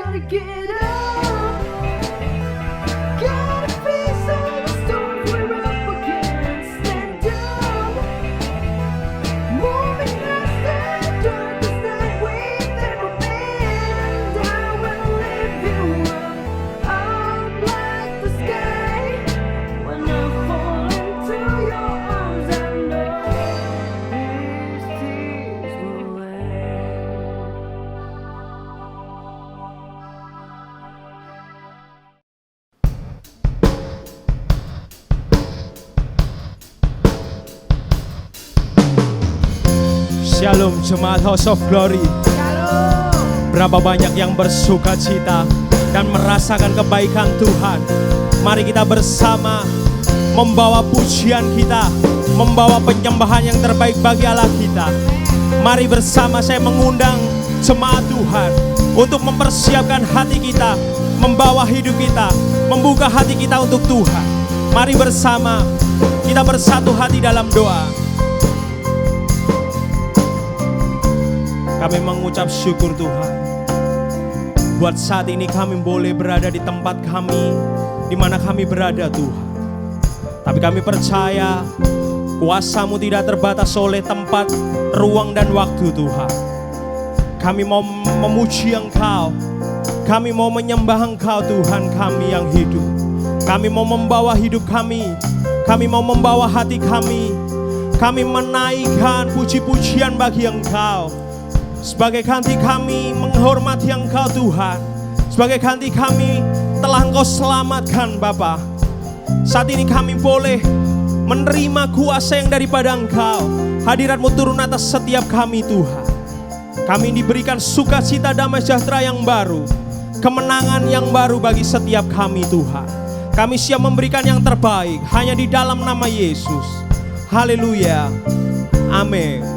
gotta get up. Gotta face all the storms we're up against. Stand up. Moving past the darkest night we've ever been. And I will lift you up like the sky. When I fall into your arms, I know these tears will end. Shalom jemaat House of Glory. Berapa banyak yang bersuka cita dan merasakan kebaikan Tuhan. Mari kita bersama membawa pujian kita, membawa penyembahan yang terbaik bagi Allah kita. Mari bersama saya mengundang jemaat Tuhan untuk mempersiapkan hati kita, membawa hidup kita, membuka hati kita untuk Tuhan. Mari bersama kita bersatu hati dalam doa. Kami mengucap syukur Tuhan. Buat saat ini kami boleh berada di tempat kami, di mana kami berada Tuhan. Tapi kami percaya kuasa-Mu tidak terbatas oleh tempat, ruang dan waktu Tuhan. Kami mau memuji Engkau, kami mau menyembah Engkau Tuhan kami yang hidup. Kami mau membawa hidup kami mau membawa hati kami menaikkan puji-pujian bagi Engkau. Sebagai ganti kami menghormati Engkau Tuhan, sebagai ganti kami telah Engkau selamatkan Bapa. Saat ini kami boleh menerima kuasa yang daripada Engkau. Hadirat-Mu turun atas setiap kami Tuhan. Kami diberikan sukacita damai sejahtera yang baru, kemenangan yang baru bagi setiap kami Tuhan. Kami siap memberikan yang terbaik hanya di dalam nama Yesus. Haleluya. Amin.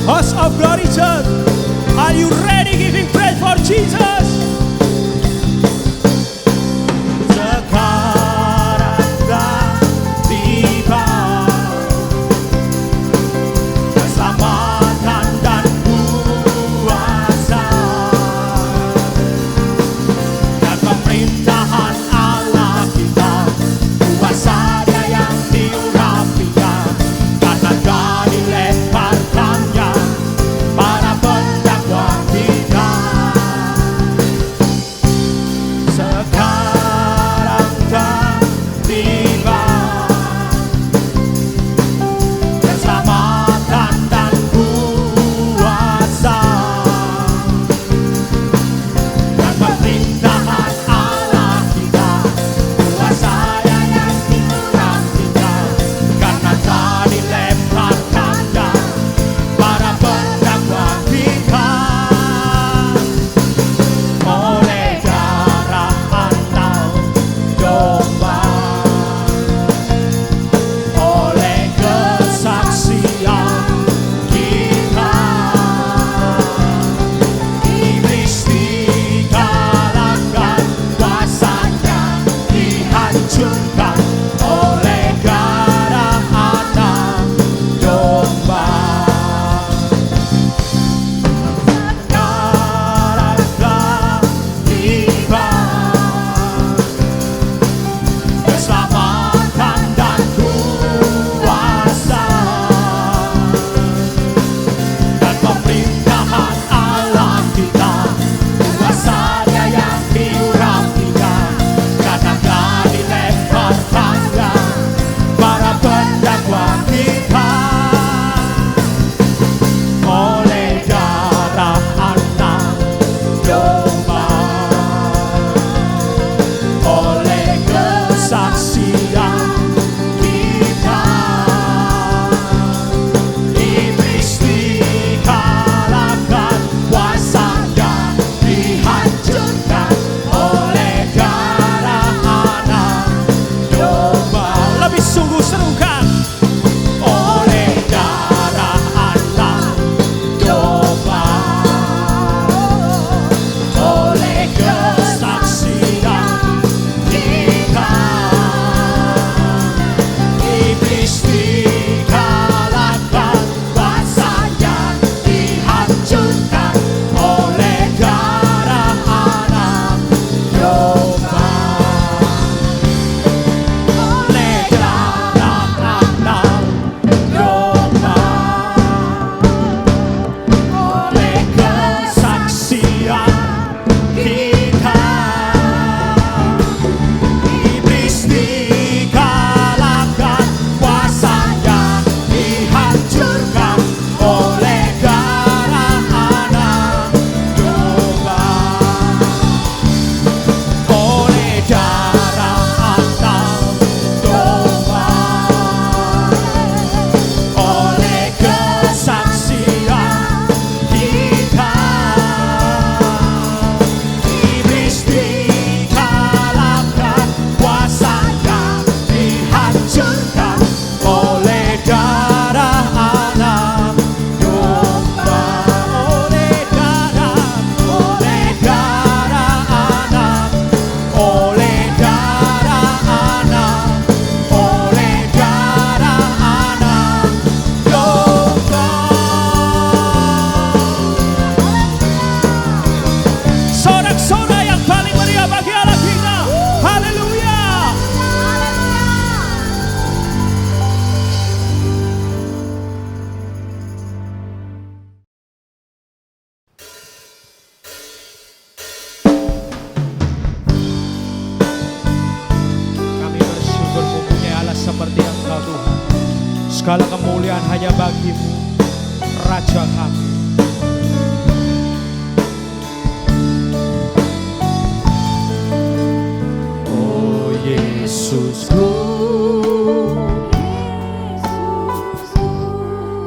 House of Glory Church, are you ready giving praise for Jesus? Sekarang telah tiba keselamatan dan kuasa dan pemerintahan Allah kita, kuasanya yang diurapikan karena dari lebarkannya para pendakwa kita. Segala kemuliaan hanya bagi-Mu, Raja kami. Oh Yesusku,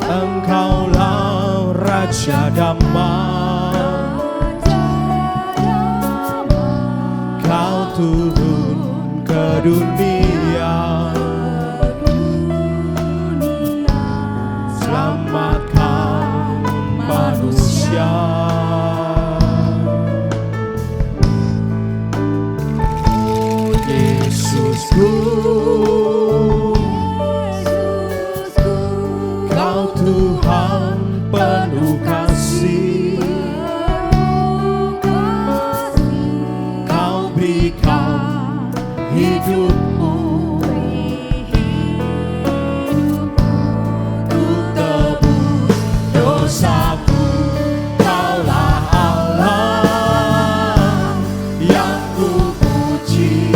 Engkaulah Raja damai. Kau turun ke dunia, selamatkan manusia. Oh Yesusku, Kau Tuhan penuh kasih. Kau berikan hidupmu untuk tebus dosaku. Kaulah Allah yang ku puji.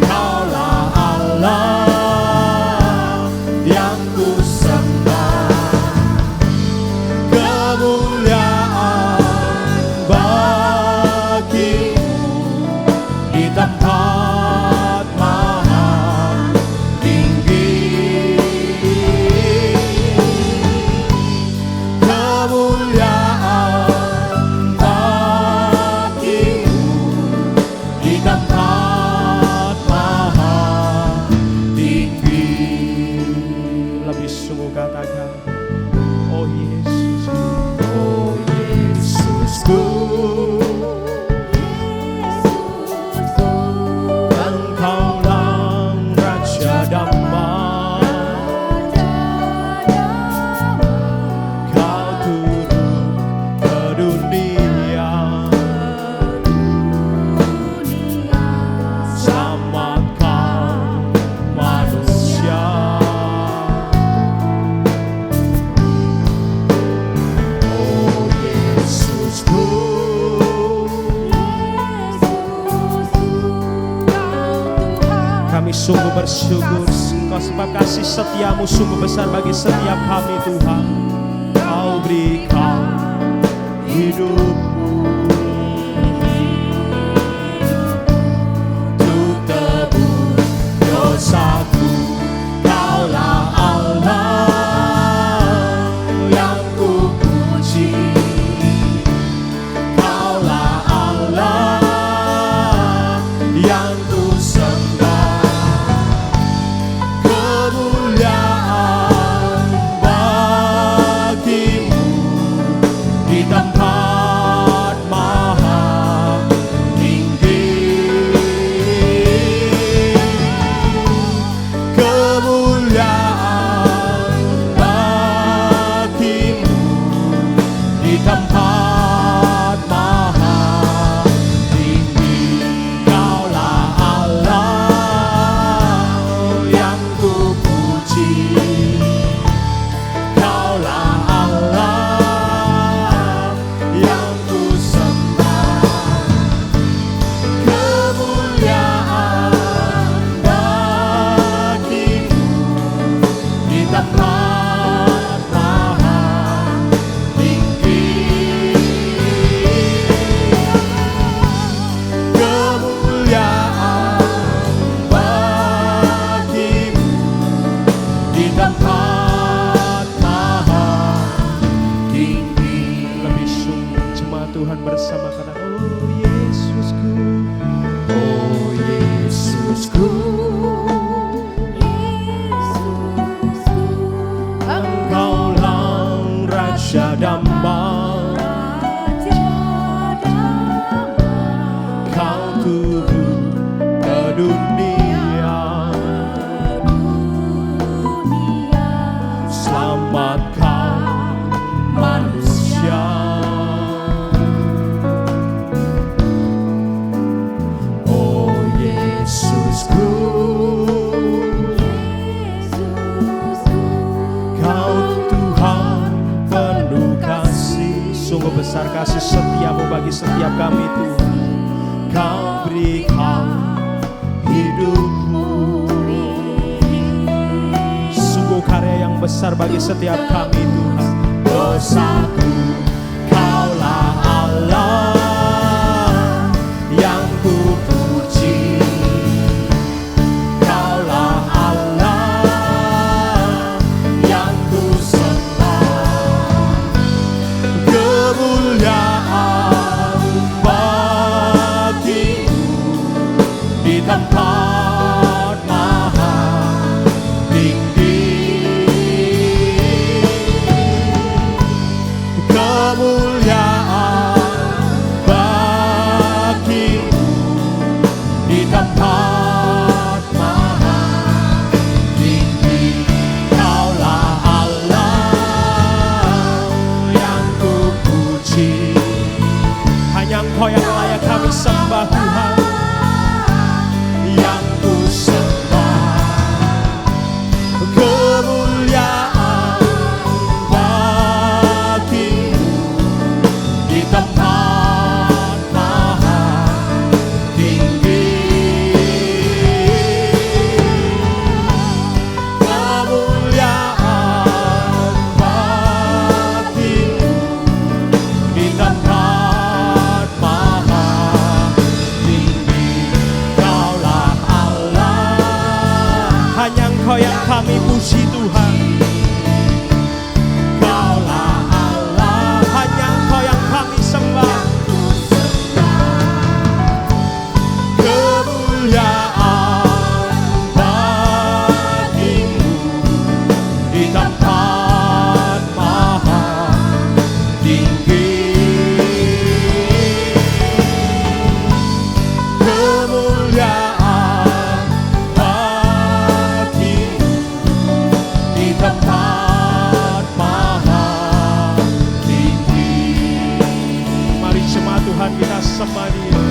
Kaulah Allah yang ku sembah. Kemuliaan bagi-Mu di tempat maha tinggi. Kemuliaan bagi-Mu di tempat maha tinggi. Lebih sungguh katakan, oh Yesus, oh Yesusku, Engkaulah Raja damai. Kau turun ke dunia, selamatkan manusia. Oh Yesusku, kami sungguh bersyukur Kau sebab kasih setiamu sungguh besar bagi setiap kami Tuhan. Kau berikan hidupmu untuk tebus dosaku. Kaulah Allah yang ku puji. Kaulah Allah yang ku sembah. Kemuliaan bagi-Mu di tempat maha tinggi. Kemuliaan bagi-Mu di tempat maha tinggi. Kaulah Allah yang ku puji. Kaulah Allah yang ku sembah. Kemuliaan bagi-Mu di tempat maha tinggi. Kemuliaan bagi-Mu di tempat maha tinggi. Lebih sungguh jemaat Tuhan bersama kata, oh Yesusku, oh Yesusku, Engkaulah Raja damai. Kau turun ke dunia, selamatkan manusia. Oh Yesusku, Kau Tuhan penuh kasih. Sungguh besar kasih setiamu bagi setiap kami Tuhan. Kau berikan hidupmu besar bagi setiap kami Tuhan. Dosaku, Kaulah Allah yang ku puji. Kaulah Allah yang ku sembah. Kemuliaan bagimu di tempat maha tinggi. Kemuliaan bagimu di tempat maha tinggi. Kaulah Allah yang ku puji. Hanya Engkau yang layak kami sembah Tuhan, yang ku sembah. Kemuliaan bagimu di tempat maha tinggi. Kemuliaan bagimu di tempat maha tinggi. Kaulah Allah, hanya Engkau yang kami puji Tuhan. Kaulah Allah, hanya Engkau yang kami sembah. Kemuliaan bagimu di tempat maha tinggi. Kemuliaan bagimu di tempat maha tinggi. Mari jemaat Tuhan kita sembah Dia.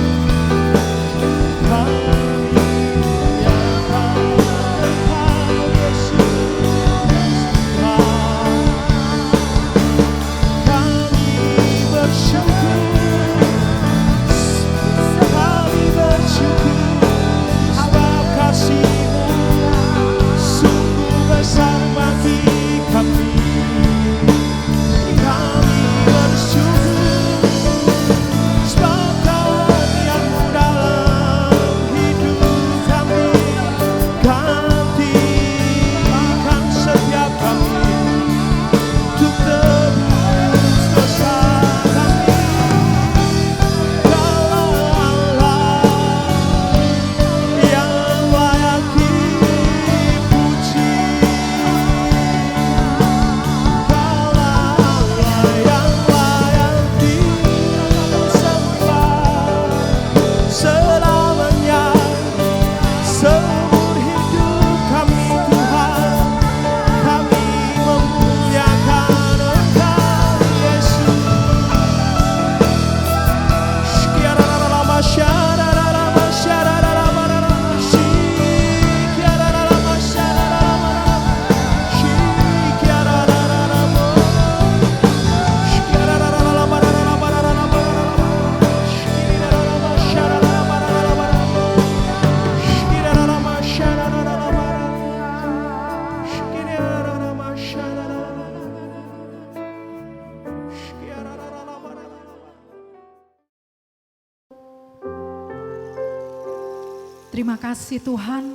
Terima kasih Tuhan,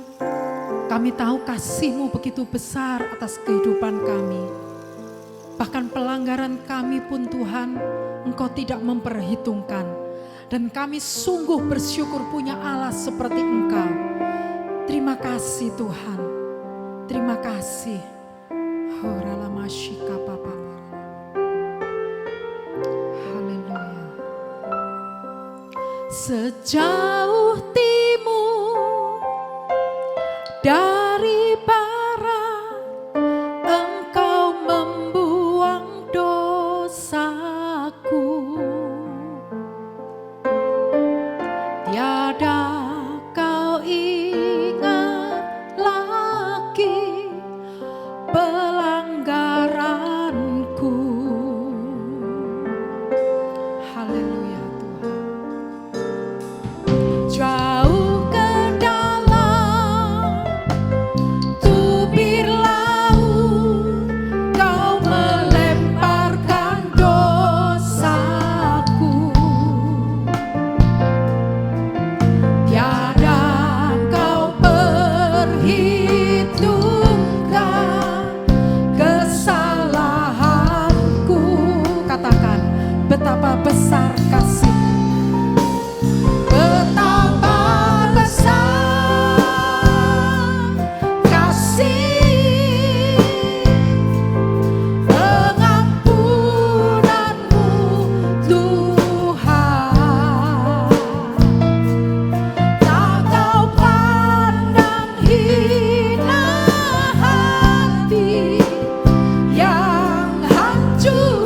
kami tahu kasih-Mu begitu besar atas kehidupan kami. Bahkan pelanggaran kami pun Tuhan, Engkau tidak memperhitungkan. Dan kami sungguh bersyukur punya Allah seperti Engkau. Terima kasih Tuhan, terima kasih. Haleluya. Sejauh timur dari barat, Engkau membuang dosaku. Tiada kau ingat lagi pelanggaranku. Haleluya Tuhan. betapa besar kasih. Betapa besar kasih pengampunanmu Tuhan. Tak kau pandang hina hati yang hancur.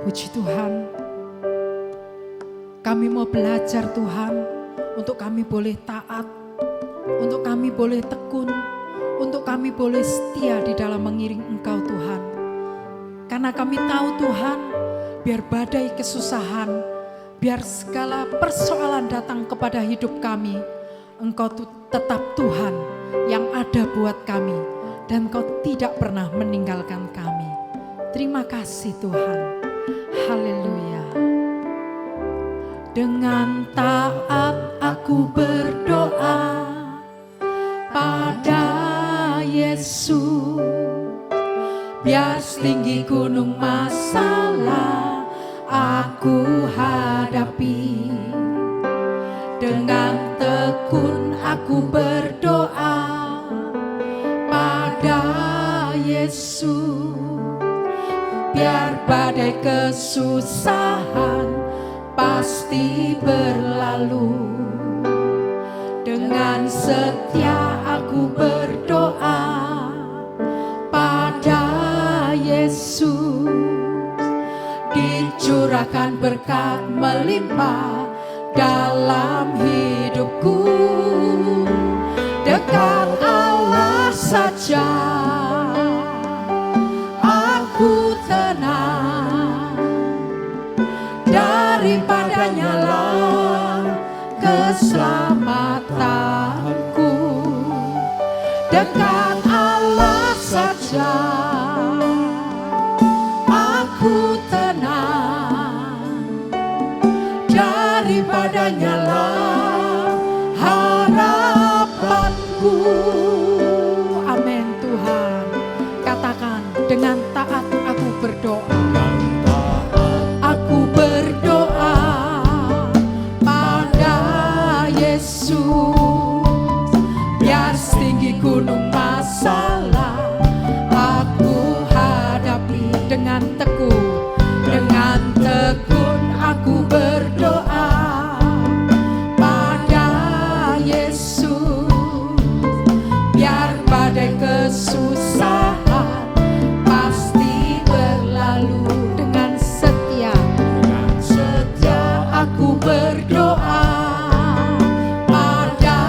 Puji Tuhan, kami mau belajar Tuhan, untuk kami boleh taat, untuk kami boleh tekun, untuk kami boleh setia di dalam mengiring Engkau Tuhan. Karena kami tahu Tuhan, biar badai kesusahan, biar segala persoalan datang kepada hidup kami, Engkau tetap Tuhan yang ada buat kami, dan Engkau tidak pernah meninggalkan kami. Terima kasih Tuhan. Haleluya. Dengan taat aku berdoa pada Yesus, biar setinggi gunung masalah aku hadapi. Dengan tekun aku berdoa pada Yesus, biar badai kesusahan pasti berlalu. Dengan setia aku berdoa pada Yesus, dicurahkan berkat melimpah dalam hidupku. Dekat Allah saja aku tenang, daripadanya lah keselamatanku. Dekat Allah saja aku tenang, daripadanya lah harapanku. Amin Tuhan. Katakan, dengan taat aku berdoa. Aku berdoa pada Yesus, biar setinggi gunung masalah aku hadapi. Dengan tekun aku berdoa pada Yesus, biar badai kesusahan pasti berlalu. Dengan setia aku berdoa pada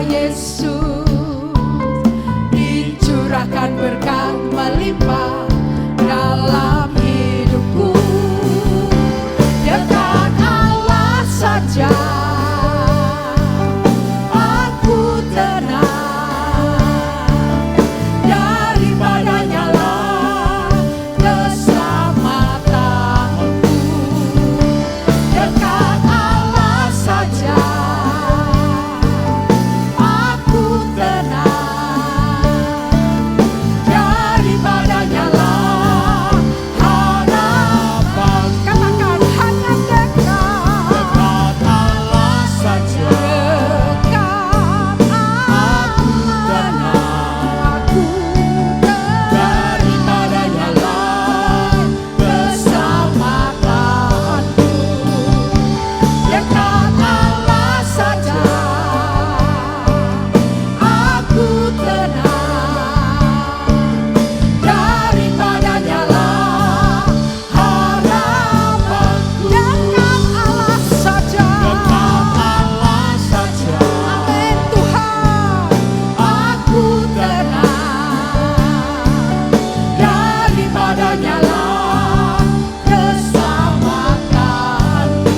Yesus, dicurahkan berkat melimpah dalam hidupku. Dekat Allah saja aku tenang, daripadanya lah keselamatanku. Dekat Allah saja aku tenang, daripadanya lah harapan. Katakan, hanya dekat Allah saja. Dekat aku tenang, daripadanya lah keselamatanku. Dekat Allah saja aku tenang, daripadanya lah harapanku. Dekat Allah saja. Amin Tuhan. Aku tenang, daripadanya lah keselamatanku.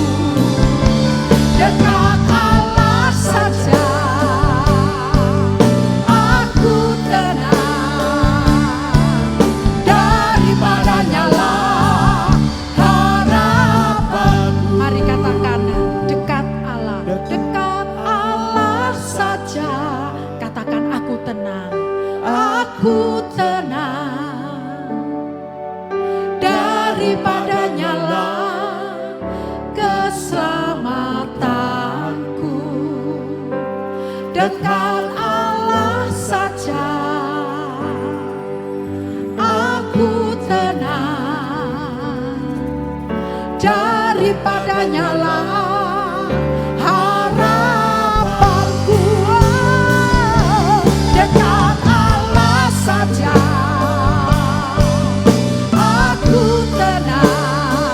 Dekat Allah saja aku tenang, daripadanya lah harapanku. Mari katakan, dekat Allah. Dekat Allah saja. Katakan, aku tenang. Aku tenang, daripadanya lah keselamatanku. Dekat Allah saja aku tenang, daripadanya lah harapanku. Dekat Allah saja aku tenang,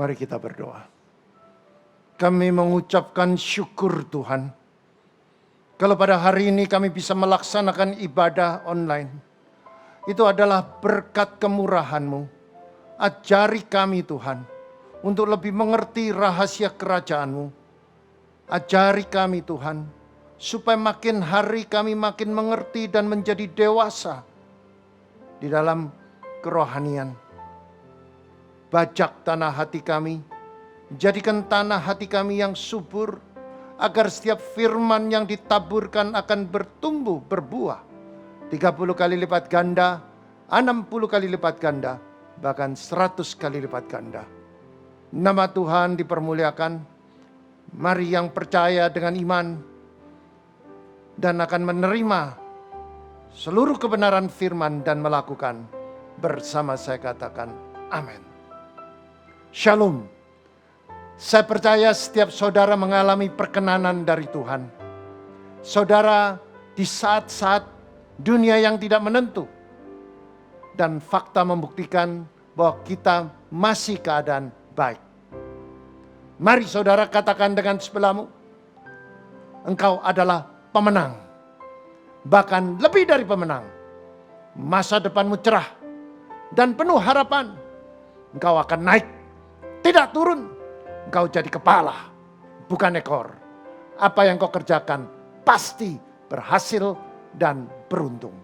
Mari kita berdoa. Kami mengucapkan syukur Tuhan. Kalau pada hari ini kami bisa melaksanakan ibadah online. Itu adalah berkat kemurahan-Mu. Ajari kami Tuhan. Untuk lebih mengerti rahasia kerajaan-Mu. Ajari kami Tuhan. Supaya makin hari kami makin mengerti dan menjadi dewasa. Di dalam kerohanian. Bajak tanah hati kami, jadikan tanah hati kami yang subur, agar setiap firman yang ditaburkan akan bertumbuh, berbuah. 30 kali lipat ganda, 60 kali lipat ganda, bahkan 100 kali lipat ganda. Nama Tuhan dipermuliakan. Mari yang percaya dengan iman, dan akan menerima seluruh kebenaran firman dan melakukan. Bersama saya katakan, amin. Shalom. Saya percaya setiap saudara mengalami perkenanan dari Tuhan. Saudara di saat-saat dunia yang tidak menentu. Dan fakta membuktikan bahwa kita masih keadaan baik. Mari saudara katakan dengan sebelahmu, engkau adalah pemenang. Bahkan lebih dari pemenang. Masa depanmu cerah dan penuh harapan. Engkau akan naik. Tidak turun, engkau jadi kepala, bukan ekor. Apa yang kau kerjakan pasti berhasil dan beruntung.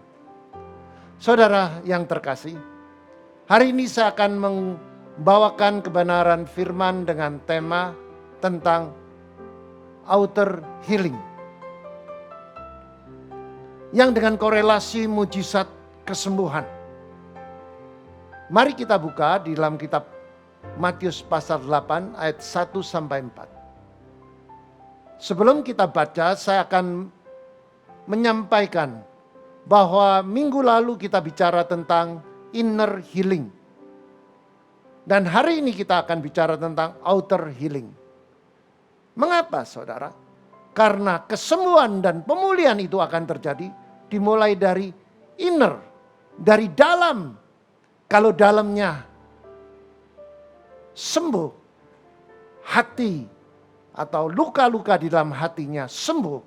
Saudara yang terkasih, hari ini saya akan membawakan kebenaran firman dengan tema tentang outer healing. Yang dengan korelasi mujizat kesembuhan. Mari kita buka di dalam kitab Matius pasal 8 ayat 1 sampai 4. Sebelum kita baca, saya akan menyampaikan bahwa minggu lalu kita bicara tentang inner healing. Dan hari ini kita akan bicara tentang outer healing. Mengapa saudara? Karena kesembuhan dan pemulihan itu akan terjadi dimulai dari inner, dari dalam. Kalau dalamnya sembuh, hati atau luka-luka di dalam hatinya sembuh,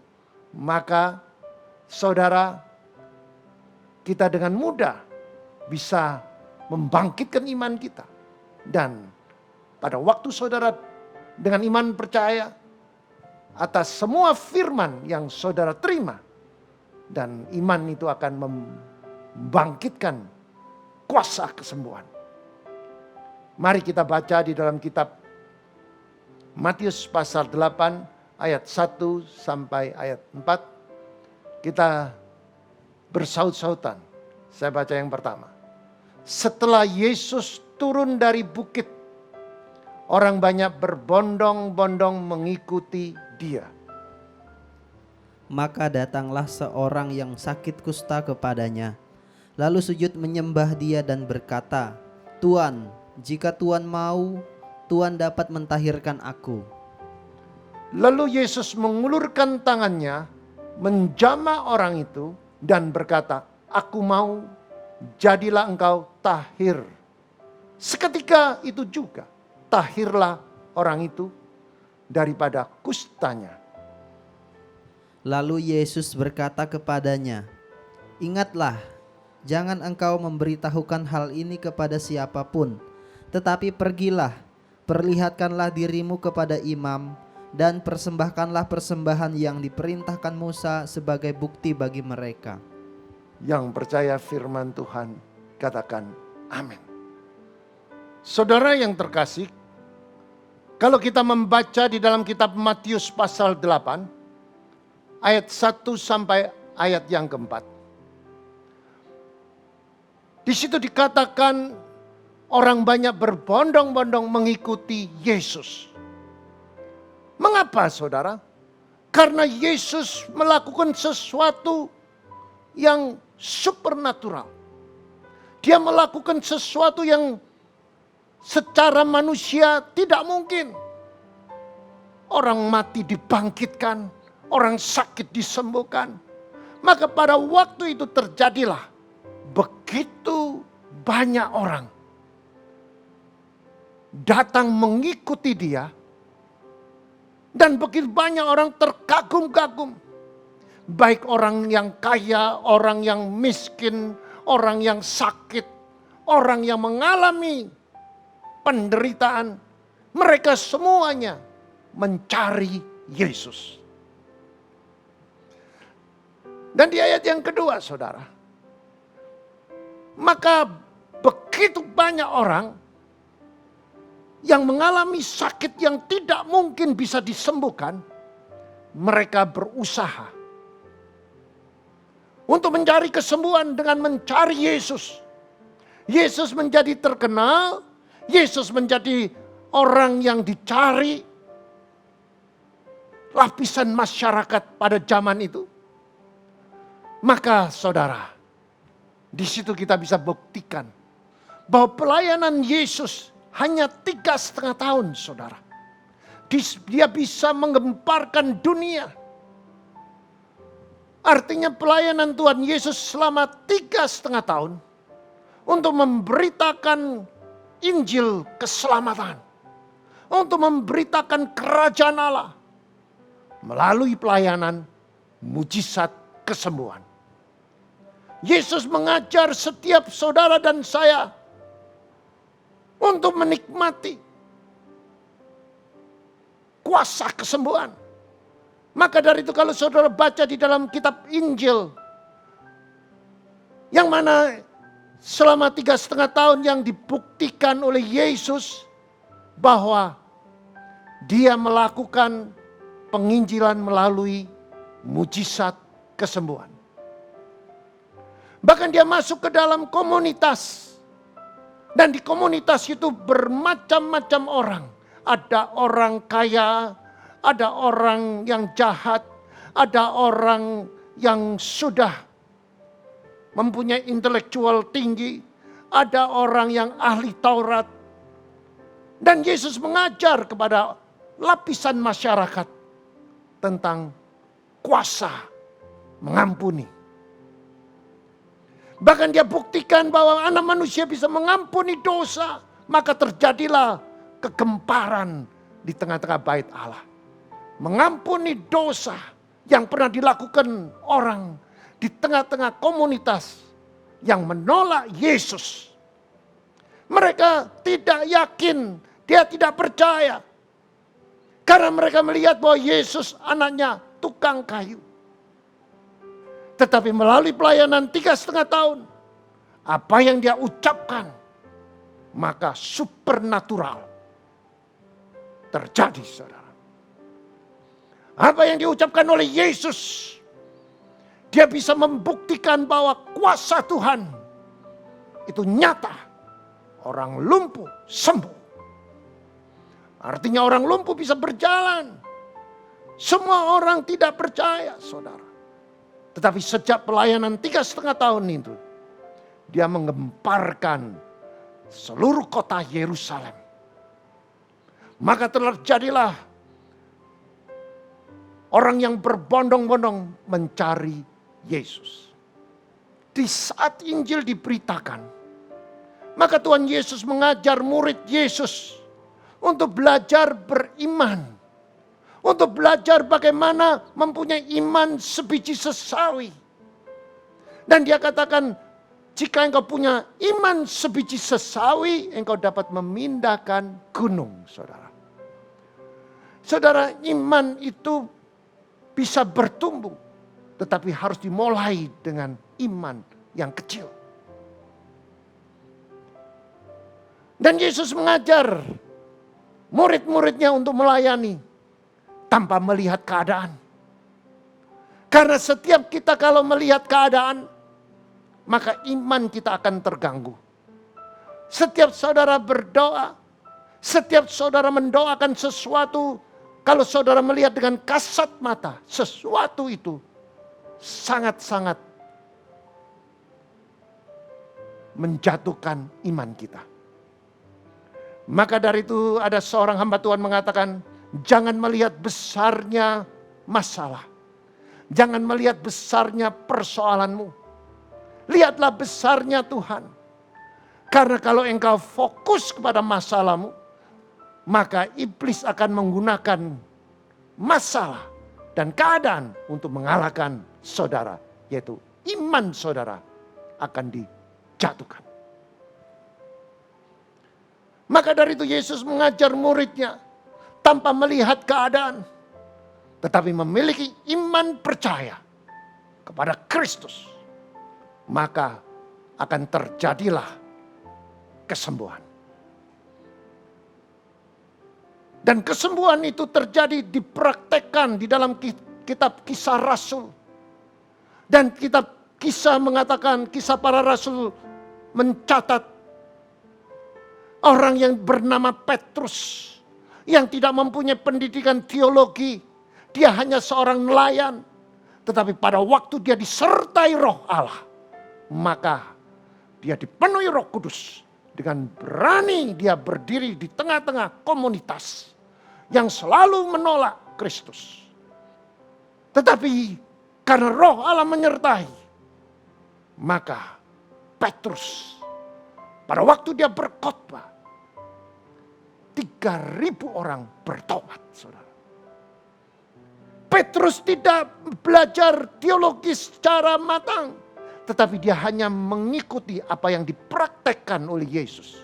maka saudara, kita dengan mudah bisa membangkitkan iman kita. Dan pada waktu saudara dengan iman percaya atas semua firman yang saudara terima, dan iman itu akan membangkitkan kuasa kesembuhan. Mari kita baca di dalam kitab Matius pasal 8 ayat 1 sampai ayat 4. Kita bersaut-sautan. Saya baca yang pertama. Setelah Yesus turun dari bukit, orang banyak berbondong-bondong mengikuti Dia. Maka datanglah seorang yang sakit kusta kepadanya, lalu sujud menyembah Dia dan berkata, "Tuan, jika Tuan mau, Tuan dapat mentahirkan aku." Lalu Yesus mengulurkan tangannya, menjamah orang itu dan berkata, "Aku mau, jadilah engkau tahir." Seketika itu juga, tahirlah orang itu daripada kustanya. Lalu Yesus berkata kepadanya, "Ingatlah, jangan engkau memberitahukan hal ini kepada siapapun. Tetapi pergilah, perlihatkanlah dirimu kepada imam, dan persembahkanlah persembahan yang diperintahkan Musa sebagai bukti bagi mereka." Yang percaya firman Tuhan, katakan amin. Saudara yang terkasih, kalau kita membaca di dalam kitab Matius pasal 8, ayat 1 sampai ayat yang keempat. Di situ dikatakan orang banyak berbondong-bondong mengikuti Yesus. Mengapa saudara? Karena Yesus melakukan sesuatu yang supernatural. Dia melakukan sesuatu yang secara manusia tidak mungkin. Orang mati dibangkitkan, orang sakit disembuhkan. Maka pada waktu itu terjadilah begitu banyak orang datang mengikuti dia. Dan begitu banyak orang terkagum-kagum. Baik orang yang kaya, orang yang miskin, orang yang sakit, orang yang mengalami penderitaan. Mereka semuanya mencari Yesus. Dan di ayat yang kedua, saudara. Maka begitu banyak orang yang mengalami sakit yang tidak mungkin bisa disembuhkan. Mereka berusaha untuk mencari kesembuhan dengan mencari Yesus. Yesus menjadi terkenal. Yesus menjadi orang yang dicari. Lapisan masyarakat pada zaman itu. Maka saudara, di situ kita bisa buktikan bahwa pelayanan Yesus hanya 3,5 tahun, saudara. Dia bisa menggemparkan dunia. Artinya pelayanan Tuhan Yesus selama 3,5 tahun untuk memberitakan Injil keselamatan, untuk memberitakan kerajaan Allah melalui pelayanan mujizat kesembuhan. Yesus mengajar setiap saudara dan saya untuk menikmati kuasa kesembuhan. Maka dari itu kalau saudara baca di dalam kitab Injil, yang mana selama 3,5 tahun yang dibuktikan oleh Yesus bahwa dia melakukan penginjilan melalui mujizat kesembuhan. Bahkan dia masuk ke dalam komunitas. Dan di komunitas itu bermacam-macam orang. Ada orang kaya, ada orang yang jahat, ada orang yang sudah mempunyai intelektual tinggi, ada orang yang ahli Taurat. Dan Yesus mengajar kepada lapisan masyarakat tentang kuasa mengampuni. Bahkan dia buktikan bahwa anak manusia bisa mengampuni dosa. Maka terjadilah kegemparan di tengah-tengah bait Allah. Mengampuni dosa yang pernah dilakukan orang di tengah-tengah komunitas yang menolak Yesus. Mereka tidak yakin, dia tidak percaya. Karena mereka melihat bahwa Yesus anaknya tukang kayu. Tetapi melalui pelayanan 3,5 tahun, apa yang dia ucapkan, maka supernatural terjadi, saudara. Apa yang diucapkan oleh Yesus, dia bisa membuktikan bahwa kuasa Tuhan itu nyata. Orang lumpuh sembuh. Artinya orang lumpuh bisa berjalan. Semua orang tidak percaya, saudara. Tetapi sejak pelayanan 3,5 tahun itu, dia menggemparkan seluruh kota Yerusalem. Maka terjadilah orang yang berbondong-bondong mencari Yesus. Di saat Injil diberitakan, maka Tuhan Yesus mengajar murid Yesus untuk belajar beriman. Untuk belajar bagaimana mempunyai iman sebiji sesawi. Dan dia katakan, jika engkau punya iman sebiji sesawi, engkau dapat memindahkan gunung, saudara. Saudara, iman itu bisa bertumbuh. Tetapi harus dimulai dengan iman yang kecil. Dan Yesus mengajar murid-muridnya untuk melayani tanpa melihat keadaan. Karena setiap kita kalau melihat keadaan, maka iman kita akan terganggu. Setiap saudara berdoa, setiap saudara mendoakan sesuatu, kalau saudara melihat dengan kasat mata, sesuatu itu sangat-sangat menjatuhkan iman kita. Maka dari itu ada seorang hamba Tuhan mengatakan, jangan melihat besarnya masalah. Jangan melihat besarnya persoalanmu. Lihatlah besarnya Tuhan. Karena kalau engkau fokus kepada masalahmu, maka iblis akan menggunakan masalah dan keadaan untuk mengalahkan saudara, yaitu iman saudara akan dijatuhkan. Maka dari itu Yesus mengajar muridnya tanpa melihat keadaan, tetapi memiliki iman percaya kepada Kristus, maka akan terjadilah kesembuhan. Dan kesembuhan itu terjadi dipraktekkan di dalam kitab Kisah Rasul. Dan kitab Kisah mengatakan, Kisah Para Rasul mencatat orang yang bernama Petrus yang tidak mempunyai pendidikan teologi. Dia hanya seorang nelayan. Tetapi pada waktu dia disertai Roh Allah, maka dia dipenuhi Roh Kudus. Dengan berani dia berdiri di tengah-tengah komunitas yang selalu menolak Kristus. Tetapi karena Roh Allah menyertai, maka Petrus pada waktu dia berkhotbah, 3.000 orang bertobat, saudara. Petrus tidak belajar teologi secara matang, tetapi dia hanya mengikuti apa yang dipraktekkan oleh Yesus.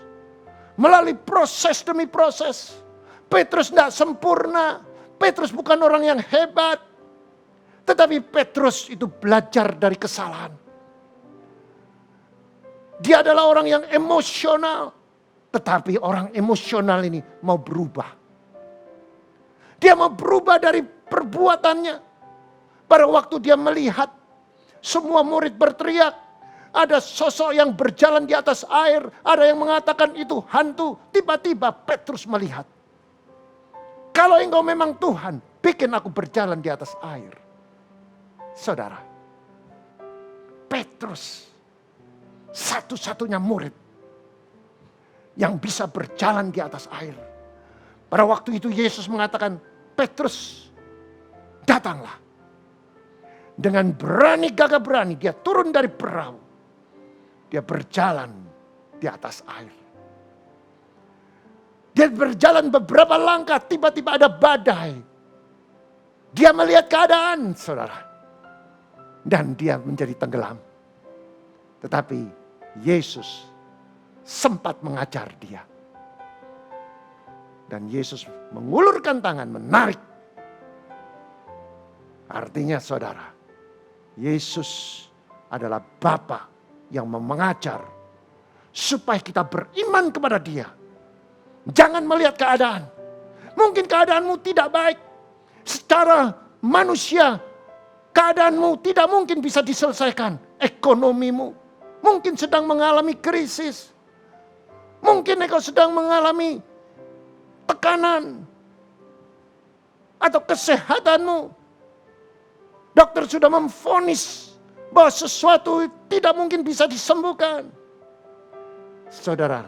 Melalui proses demi proses. Petrus tidak sempurna. Petrus bukan orang yang hebat. Tetapi Petrus itu belajar dari kesalahan. Dia adalah orang yang emosional. Tetapi orang emosional ini mau berubah. Dia mau berubah dari perbuatannya. Pada waktu dia melihat semua murid berteriak, ada sosok yang berjalan di atas air, ada yang mengatakan itu hantu. Tiba-tiba Petrus melihat, kalau engkau memang Tuhan, bikin aku berjalan di atas air. Saudara, Petrus satu-satunya murid yang bisa berjalan di atas air. Pada waktu itu Yesus mengatakan, Petrus, datanglah. Dengan berani gagah berani dia turun dari perahu. Dia berjalan di atas air. Dia berjalan beberapa langkah, tiba-tiba ada badai. Dia melihat keadaan, saudara. Dan dia menjadi tenggelam. Tetapi Yesus sempat mengajar dia. Dan Yesus mengulurkan tangan, menarik. Artinya saudara, Yesus adalah Bapa yang mengajar supaya kita beriman kepada Dia. Jangan melihat keadaan. Mungkin keadaanmu tidak baik. Secara manusia, keadaanmu tidak mungkin bisa diselesaikan. Ekonomimu mungkin sedang mengalami krisis. Mungkin engkau sedang mengalami tekanan. Atau kesehatanmu. Dokter sudah memvonis bahwa sesuatu tidak mungkin bisa disembuhkan. Saudara,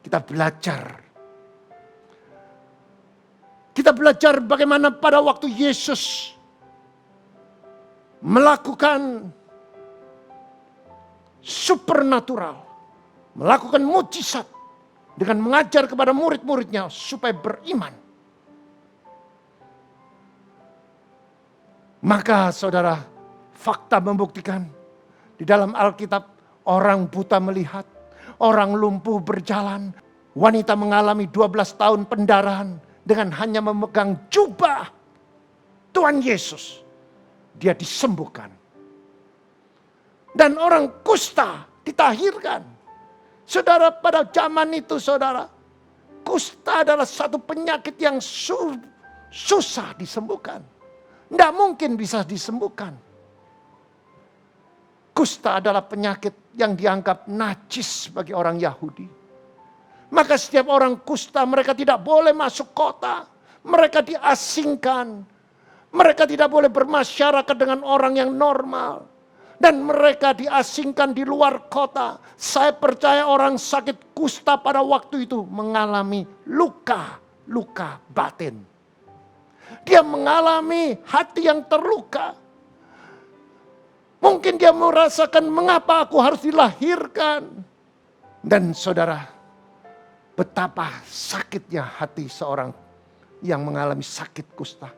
kita belajar. Kita belajar bagaimana pada waktu Yesus melakukan supernatural, melakukan mujizat dengan mengajar kepada murid-muridnya supaya beriman. Maka saudara, fakta membuktikan di dalam Alkitab orang buta melihat, orang lumpuh berjalan, wanita mengalami 12 tahun pendarahan dengan hanya memegang jubah Tuhan Yesus. Dia disembuhkan. Dan orang kusta ditahirkan. Saudara, pada zaman itu saudara, kusta adalah satu penyakit yang susah disembuhkan. Tidak mungkin bisa disembuhkan. Kusta adalah penyakit yang dianggap najis bagi orang Yahudi. Maka setiap orang kusta mereka tidak boleh masuk kota. Mereka diasingkan. Mereka tidak boleh bermasyarakat dengan orang yang normal. Dan mereka diasingkan di luar kota. Saya percaya orang sakit kusta pada waktu itu mengalami luka batin. Dia mengalami hati yang terluka. Mungkin dia merasakan mengapa aku harus dilahirkan. Dan saudara, betapa sakitnya hati seorang yang mengalami sakit kusta.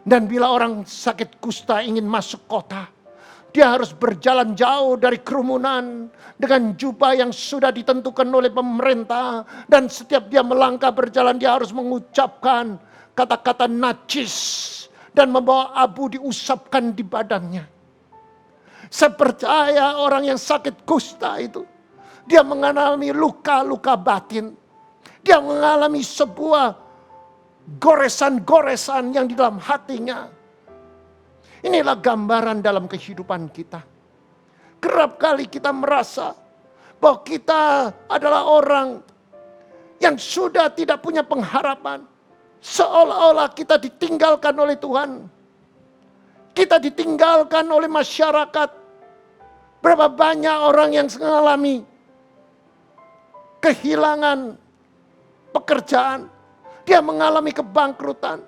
Dan bila orang sakit kusta ingin masuk kota, dia harus berjalan jauh dari kerumunan dengan jubah yang sudah ditentukan oleh pemerintah. Dan setiap dia melangkah berjalan, dia harus mengucapkan kata-kata najis dan membawa abu diusapkan di badannya. Saya percaya orang yang sakit kusta itu, dia mengalami luka-luka batin. Dia mengalami sebuah goresan-goresan yang di dalam hatinya. Inilah gambaran dalam kehidupan kita. Kerap kali kita merasa bahwa kita adalah orang yang sudah tidak punya pengharapan. Seolah-olah kita ditinggalkan oleh Tuhan. Kita ditinggalkan oleh masyarakat. Berapa banyak orang yang mengalami kehilangan pekerjaan. Dia mengalami kebangkrutan.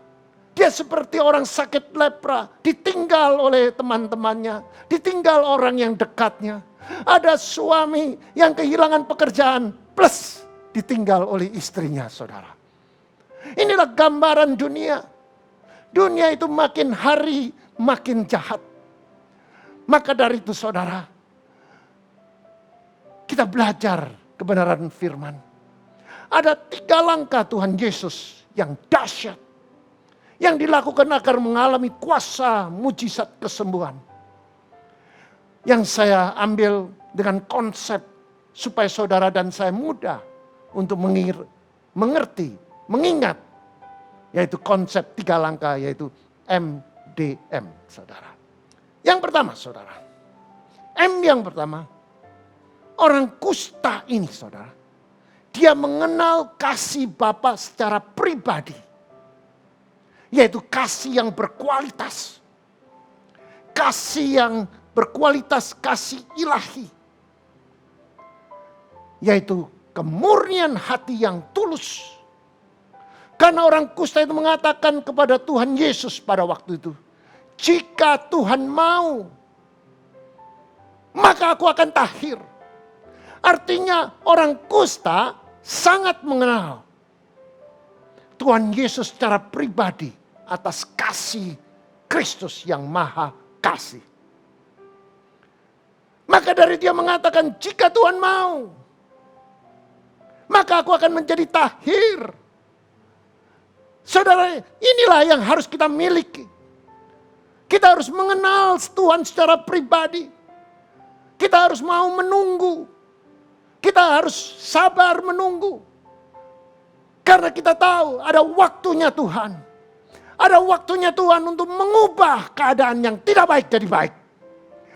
Dia seperti orang sakit lepra. Ditinggal oleh teman-temannya. Ditinggal orang yang dekatnya. Ada suami yang kehilangan pekerjaan. Plus ditinggal oleh istrinya, saudara. Inilah gambaran dunia. Dunia itu makin hari makin jahat. Maka dari itu saudara, kita belajar kebenaran firman. Ada 3 langkah Tuhan Yesus yang dahsyat. Yang dilakukan agar mengalami kuasa mujizat kesembuhan. Yang saya ambil dengan konsep supaya saudara dan saya mudah untuk mengerti, mengingat. Yaitu konsep 3 langkah, yaitu MDM, saudara. Yang pertama, saudara. M yang pertama, orang kusta ini, saudara. Dia mengenal kasih Bapa secara pribadi. Yaitu kasih yang berkualitas. Kasih yang berkualitas, kasih ilahi. Yaitu kemurnian hati yang tulus. Karena orang kusta itu mengatakan kepada Tuhan Yesus pada waktu itu, jika Tuhan mau, maka aku akan tahir. Artinya orang kusta sangat mengenal Tuhan Yesus secara pribadi atas kasih Kristus yang maha kasih. Maka dari dia mengatakan, jika Tuhan mau, maka aku akan menjadi tahir. Saudara, inilah yang harus kita miliki. Kita harus mengenal Tuhan secara pribadi. Kita harus mau menunggu. Kita harus sabar menunggu. Karena kita tahu ada waktunya Tuhan. Ada waktunya Tuhan untuk mengubah keadaan yang tidak baik jadi baik.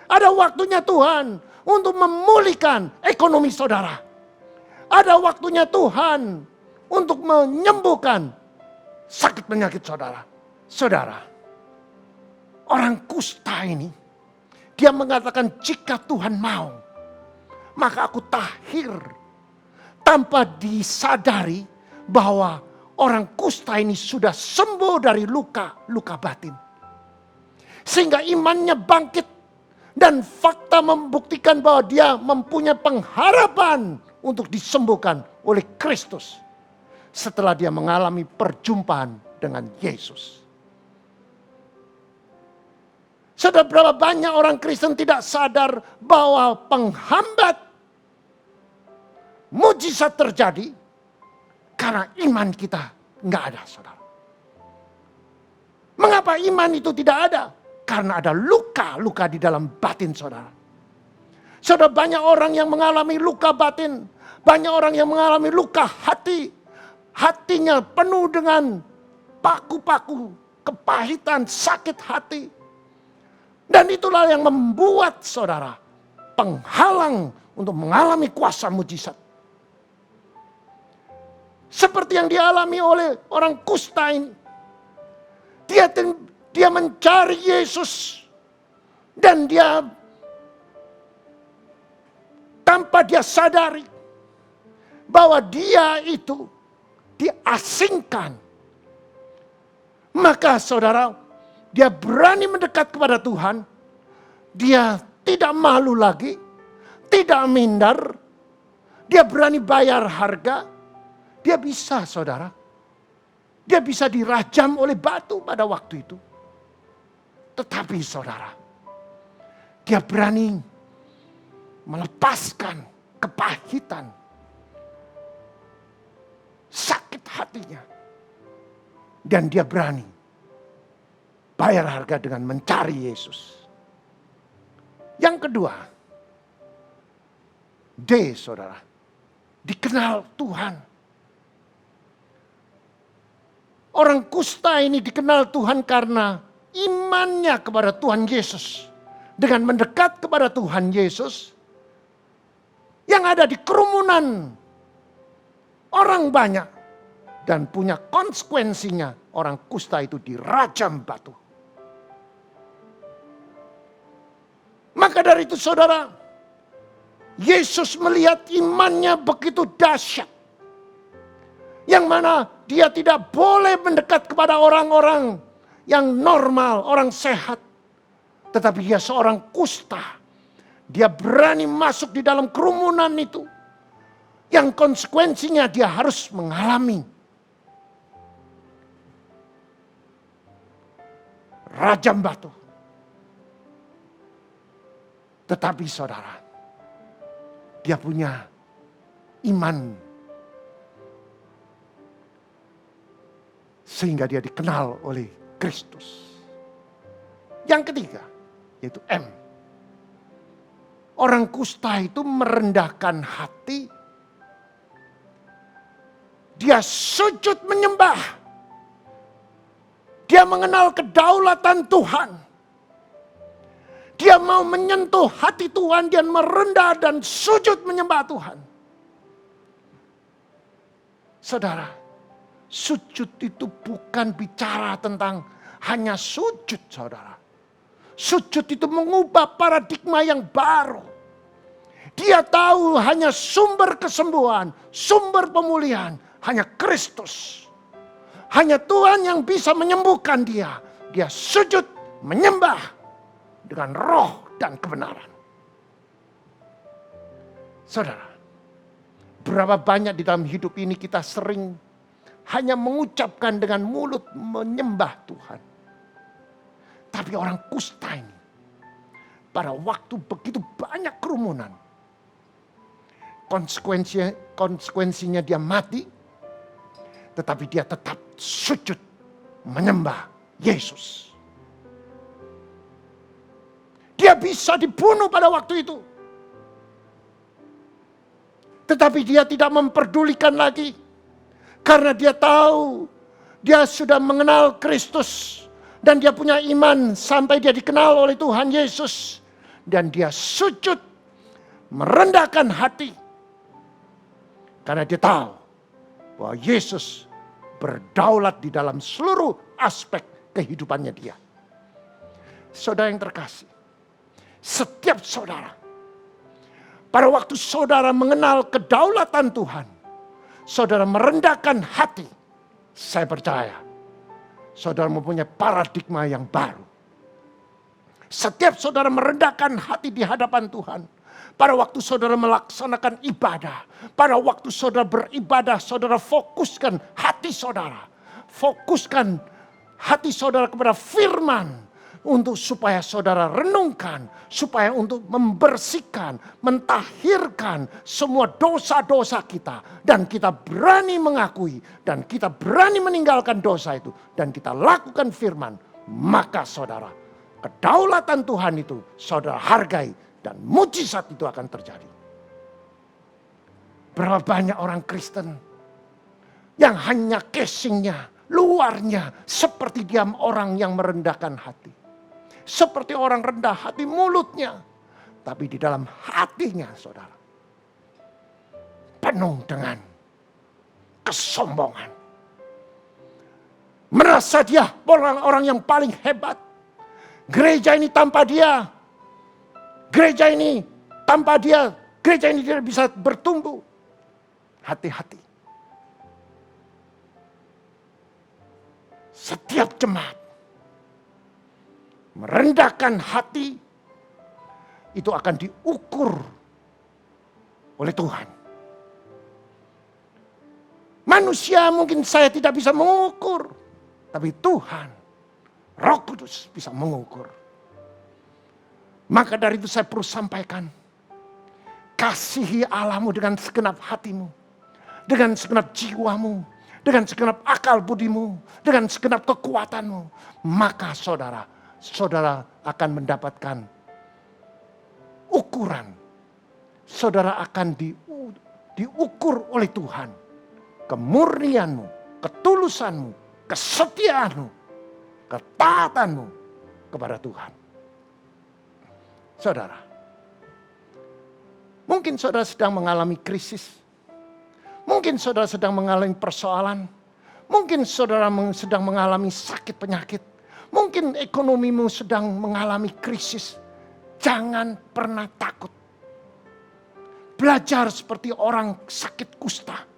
Ada waktunya Tuhan untuk memulihkan ekonomi saudara. Ada waktunya Tuhan untuk menyembuhkan sakit penyakit saudara. Saudara, orang kusta ini, dia mengatakan jika Tuhan mau, maka aku tahir. Tanpa disadari bahwa orang kusta ini sudah sembuh dari luka batin. Sehingga imannya bangkit. Dan fakta membuktikan bahwa dia mempunyai pengharapan untuk disembuhkan oleh Kristus. Setelah dia mengalami perjumpaan dengan Yesus. Saudara, berapa banyak orang Kristen tidak sadar bahwa penghambat mujizat terjadi karena iman kita nggak ada, saudara. Mengapa iman itu tidak ada? Karena ada luka-luka di dalam batin saudara. Saudara, banyak orang yang mengalami luka batin. Banyak orang yang mengalami luka hati. Hatinya penuh dengan paku-paku, kepahitan, sakit hati. Dan itulah yang membuat saudara penghalang untuk mengalami kuasa mujizat. Seperti yang dialami oleh orang kusta ini. Dia mencari Yesus. Dan dia tanpa dia sadari bahwa dia itu diasingkan. Maka saudara, dia berani mendekat kepada Tuhan. Dia tidak malu lagi, tidak minder. Dia berani bayar harga. Dia bisa, saudara. Dia bisa dirajam oleh batu pada waktu itu. Tetapi saudara, dia berani melepaskan kepahitan, sakit hatinya. Dan dia berani bayar harga dengan mencari Yesus. Yang kedua, saudara, dikenal Tuhan. Orang kusta ini dikenal Tuhan karena imannya kepada Tuhan Yesus. Dengan mendekat kepada Tuhan Yesus, yang ada di kerumunan orang banyak, dan punya konsekuensinya, orang kusta itu dirajam batu. Maka dari itu saudara, Yesus melihat imannya begitu dahsyat, yang mana dia tidak boleh mendekat kepada orang-orang yang normal, orang sehat. Tetapi dia seorang kusta. Dia berani masuk di dalam kerumunan itu, yang konsekuensinya dia harus mengalami rajam batu. Tetapi saudara, dia punya iman sehingga dia dikenal oleh Kristus. Yang ketiga, yaitu M. Orang kusta itu merendahkan hati. Dia sujud menyembah. Dia mengenal kedaulatan Tuhan. Dia mau menyentuh hati Tuhan, dia merendah dan sujud menyembah Tuhan. Saudara, sujud itu bukan bicara tentang hanya sujud, saudara. Sujud itu mengubah paradigma yang baru. Dia tahu hanya sumber kesembuhan, sumber pemulihan, hanya Kristus. Hanya Tuhan yang bisa menyembuhkan dia. Dia sujud menyembah dengan roh dan kebenaran. Saudara, berapa banyak di dalam hidup ini kita sering hanya mengucapkan dengan mulut menyembah Tuhan. Tapi orang kusta ini, pada waktu begitu banyak kerumunan, konsekuensinya dia mati, tetapi dia tetap sujud menyembah Yesus. Dia bisa dibunuh pada waktu itu, tetapi dia tidak memperdulikan lagi, karena dia tahu dia sudah mengenal Kristus. Dan dia punya iman sampai dia dikenal oleh Tuhan Yesus. Dan dia sujud merendahkan hati. Karena dia tahu bahwa Yesus berdaulat di dalam seluruh aspek kehidupannya dia. Saudara yang terkasih, setiap saudara, pada waktu saudara mengenal kedaulatan Tuhan, saudara merendahkan hati, saya percaya saudara mempunyai paradigma yang baru. Setiap saudara merendahkan hati di hadapan Tuhan, pada waktu saudara melaksanakan ibadah, pada waktu saudara beribadah, saudara fokuskan hati saudara. Fokuskan hati saudara kepada firman, untuk supaya saudara renungkan, supaya untuk membersihkan, mentahirkan semua dosa-dosa kita. Dan kita berani mengakui, dan kita berani meninggalkan dosa itu. Dan kita lakukan firman, maka saudara, kedaulatan Tuhan itu saudara hargai, dan mujizat itu akan terjadi. Berapa banyak orang Kristen yang hanya casingnya, luarnya seperti dia orang yang merendahkan hati. Seperti orang rendah hati mulutnya. Tapi di dalam hatinya saudara, penuh dengan kesombongan. Merasa dia orang-orang yang paling hebat. Gereja ini tanpa dia, gereja ini tanpa dia, gereja ini tidak bisa bertumbuh. Hati-hati. Setiap jemaat merendahkan hati, itu akan diukur oleh Tuhan. Manusia mungkin saya tidak bisa mengukur. Tapi Tuhan, Roh Kudus bisa mengukur. Maka dari itu saya perlu sampaikan. Kasihi Allahmu dengan segenap hatimu. Dengan segenap jiwamu. Dengan segenap akal budimu. Dengan segenap kekuatanmu. Maka saudara akan mendapatkan ukuran. Saudara akan diukur oleh Tuhan. Kemurnianmu, ketulusanmu, kesetiaanmu, ketaatanmu kepada Tuhan. Saudara, mungkin saudara sedang mengalami krisis. Mungkin saudara sedang mengalami persoalan. Mungkin saudara sedang mengalami sakit penyakit. Mungkin ekonomimu sedang mengalami krisis. Jangan pernah takut. Belajar seperti orang sakit kusta.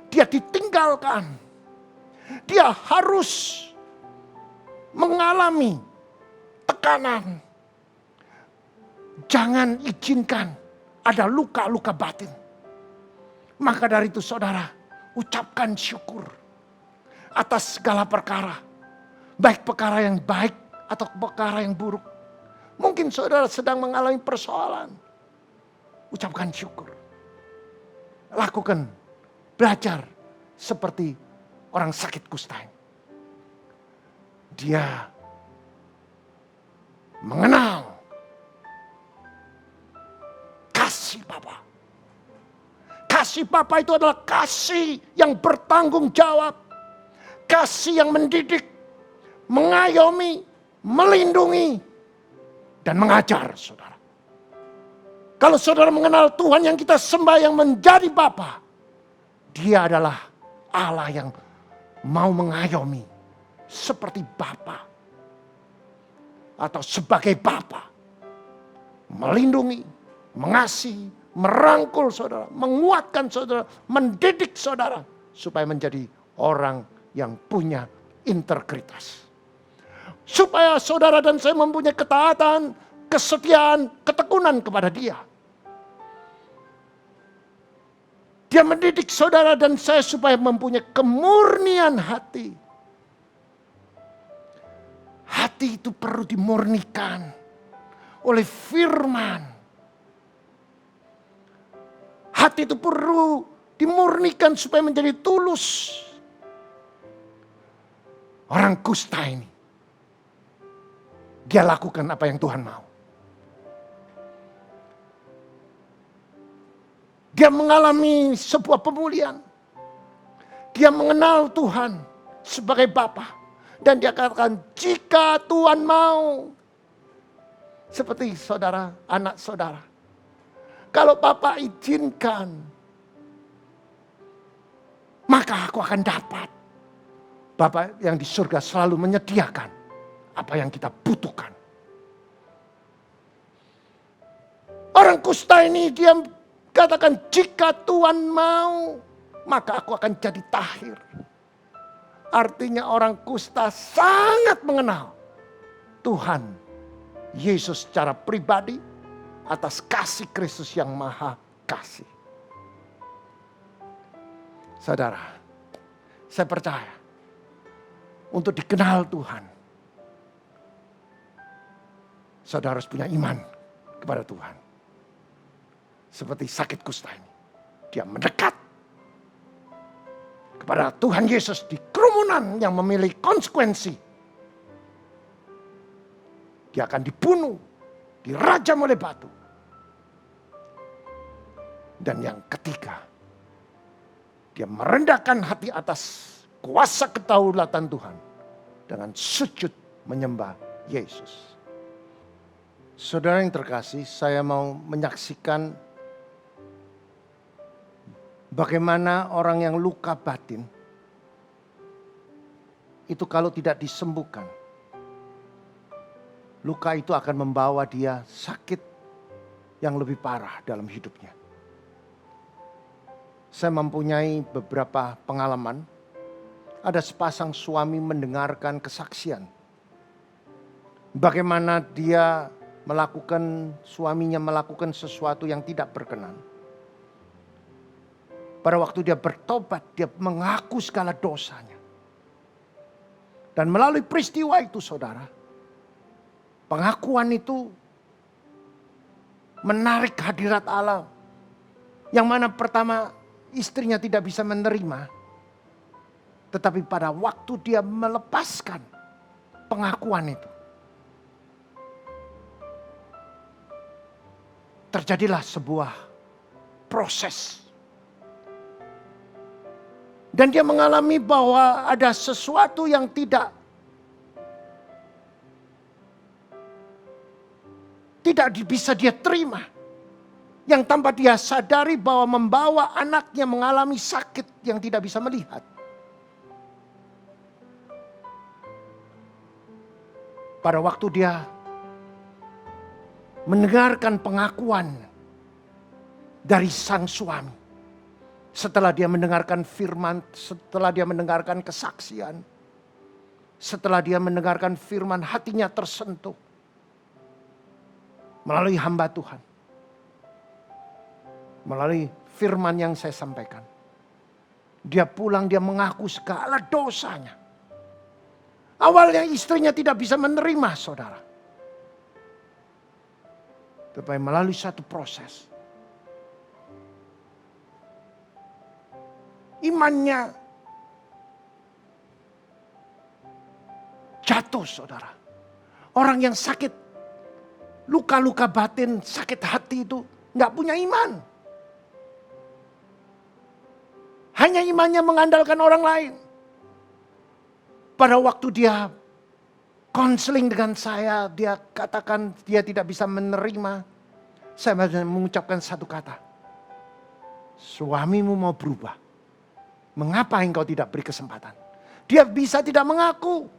Dia ditinggalkan. Dia harus mengalami tekanan. Jangan izinkan ada luka-luka batin. Maka dari itu saudara, ucapkan syukur atas segala perkara. Baik perkara yang baik atau perkara yang buruk. Mungkin saudara sedang mengalami persoalan. Ucapkan syukur. Lakukan, belajar seperti orang sakit kusta. Dia mengenal kasih Bapa. Kasih Bapa itu adalah kasih yang bertanggung jawab. Kasih yang mendidik, mengayomi, melindungi, dan mengajar saudara. Kalau saudara mengenal Tuhan yang kita sembah yang menjadi Bapa, Dia adalah Allah yang mau mengayomi seperti Bapa atau sebagai Bapa, melindungi, mengasihi, merangkul saudara, menguatkan saudara, mendidik saudara supaya menjadi orang yang punya integritas. Supaya saudara dan saya mempunyai ketaatan, kesetiaan, ketekunan kepada Dia. Dia mendidik saudara dan saya supaya mempunyai kemurnian hati. Hati itu perlu dimurnikan oleh firman. Hati itu perlu dimurnikan supaya menjadi tulus. Orang kusta ini, dia lakukan apa yang Tuhan mau. Dia mengalami sebuah pemulihan. Dia mengenal Tuhan sebagai Bapa. Dan dia katakan, jika Tuhan mau. Seperti saudara, anak saudara. Kalau Bapa izinkan, maka aku akan dapat. Bapa yang di surga selalu menyediakan apa yang kita butuhkan. Orang kusta ini dia katakan, jika Tuhan mau, maka aku akan jadi tahir. Artinya orang kusta sangat mengenal Tuhan Yesus secara pribadi atas kasih Kristus yang maha kasih. Saudara, saya percaya untuk dikenal Tuhan, saudara harus punya iman kepada Tuhan. Seperti sakit kusta ini. Dia mendekat kepada Tuhan Yesus di kerumunan yang memiliki konsekuensi. Dia akan dibunuh, dirajam oleh batu. Dan yang ketiga, dia merendahkan hati atas kuasa kedaulatan Tuhan dengan sujud menyembah Yesus. Saudara yang terkasih, saya mau menyaksikan bagaimana orang yang luka batin itu kalau tidak disembuhkan, luka itu akan membawa dia sakit yang lebih parah dalam hidupnya. Saya mempunyai beberapa pengalaman. Ada sepasang suami mendengarkan kesaksian. Bagaimana suaminya melakukan sesuatu yang tidak berkenan. Pada waktu dia bertobat, dia mengaku segala dosanya. Dan melalui peristiwa itu saudara, pengakuan itu menarik hadirat Allah. Yang mana pertama istrinya tidak bisa menerima. Tetapi pada waktu dia melepaskan pengakuan itu, terjadilah sebuah proses. Dan dia mengalami bahwa ada sesuatu yang tidak bisa dia terima. Yang tanpa dia sadari bahwa membawa anaknya mengalami sakit yang tidak bisa melihat. Pada waktu dia mendengarkan pengakuan dari sang suami. Setelah dia mendengarkan firman, setelah dia mendengarkan kesaksian. Setelah dia mendengarkan firman, hatinya tersentuh. Melalui hamba Tuhan. Melalui firman yang saya sampaikan. Dia pulang, dia mengaku segala dosanya. Awalnya istrinya tidak bisa menerima saudara. Tetapi melalui satu proses. Imannya jatuh saudara. Orang yang sakit, luka-luka batin, sakit hati itu gak punya iman. Hanya imannya mengandalkan orang lain. Pada waktu dia konseling dengan saya, dia katakan dia tidak bisa menerima. Saya mengucapkan satu kata. Suamimu mau berubah. Mengapa engkau tidak beri kesempatan? Dia bisa tidak mengaku.